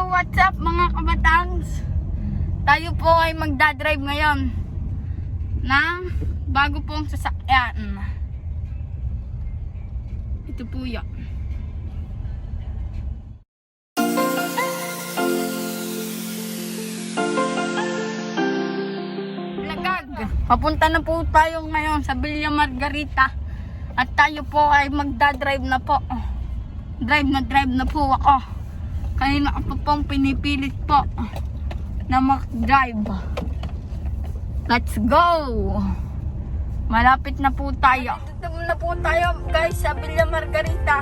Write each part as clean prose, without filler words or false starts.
what's up mga kabatangs? Tayo po ay magdadrive ngayon ng bago pong sasakyan. Ito po yan. Lagag. Papunta na po tayo ngayon sa Villa Margarita. At tayo po ay magdadrive na po. Drive na po ako. Kanina ako pong pinipilit po na mag-drive. Let's go! Malapit na po tayo. Dito na po tayo guys sa Villa Margarita.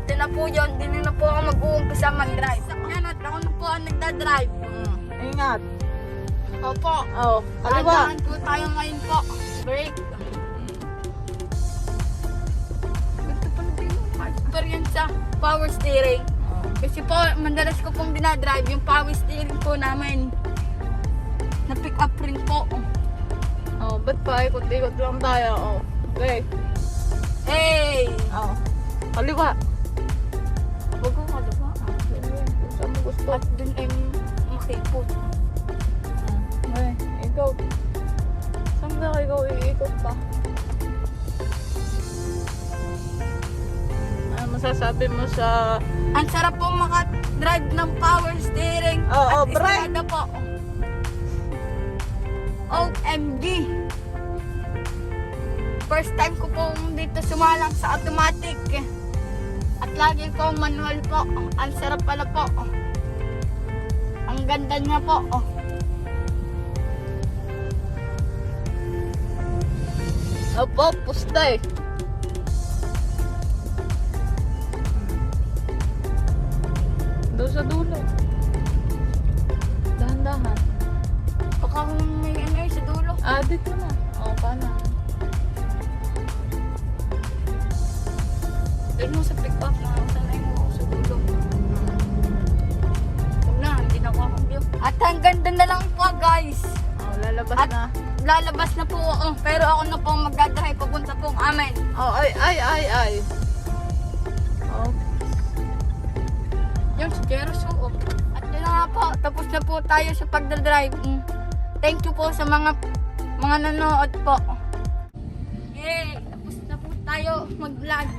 Ito na po yun. Dito na po ako mag-uumpisa mag-drive. Yan at ako na po ang nagdadrive. Ingat. Opo. Oh, kaliwa. Tandaan po tayo ngayon po. Break. Gusto pa na din yung experience sa power steering. Kasi po, madalas ko pong dinadrive yung power steering po namin. Na-pick up rin po. Oh, ba't pa? Ikot-ikot lang tayo. Oh, okay. Hey! Oh, kaliwa. Huwag ko kaliwa. Kung saan mo gusto. At dun ay makipot. Okay, ikaw. Saan ka ikaw iikot pa? Ano masasabi mo sa... Ang sarap po maka-drive ng power steering. Oo, at break. isarada po. OMG! First time ko po dito sumalang sa automatic. At lagi ko manual po. Ang sarap pala po. Ang ganda niya po. Opo, pusta eh. Doon sa dulo. Dahan-dahan. Baka kung may ano sa dulo. Ah, dito na. Oh, paano? Doon mo sa pick up na sanay mo sa dulo. Huwag na, hindi na ako view. At hanggang doon na lang po guys. Oh, lalabas At na. lalabas na po ako. Pero ako na po magdadrive papunta po amin. Oh, ay. Oh, Yung si Jeruso. At yun na nga po. Tapos na po tayo sa pagdadrive. Thank you po sa mga nanonood po. Yay! Tapos na po tayo mag-vlog.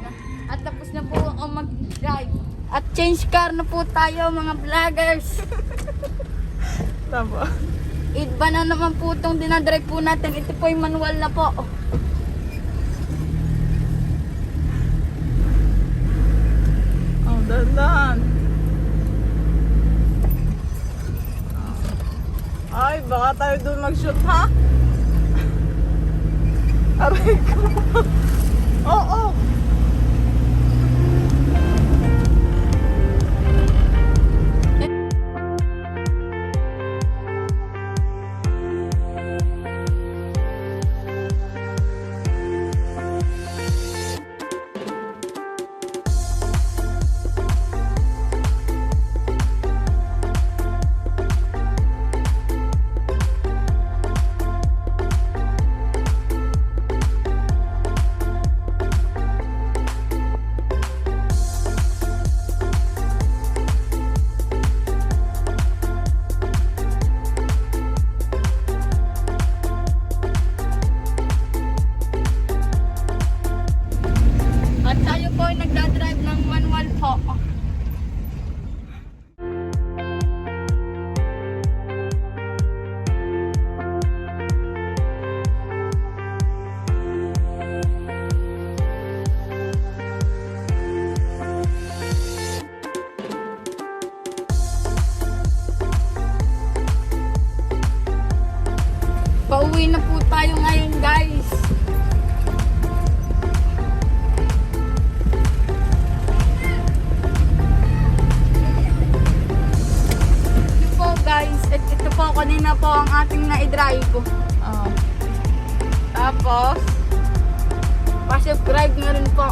At tapos na po ako mag-drive. At change car na po tayo mga vloggers. tama. Iba na naman po itong dinadrive po natin. Ito po yung manual na po. Oh, dahan-dahan. Ay, baka tayo doon mag-shoot, ha? Aray ko. Oo. At tayo po ay nagdadrive ng manual po. Pauwi na po tayo ngayon guys. At ito po, kanina po ang ating na-drive. Oh. Tapos, Pa-subscribe na rin po.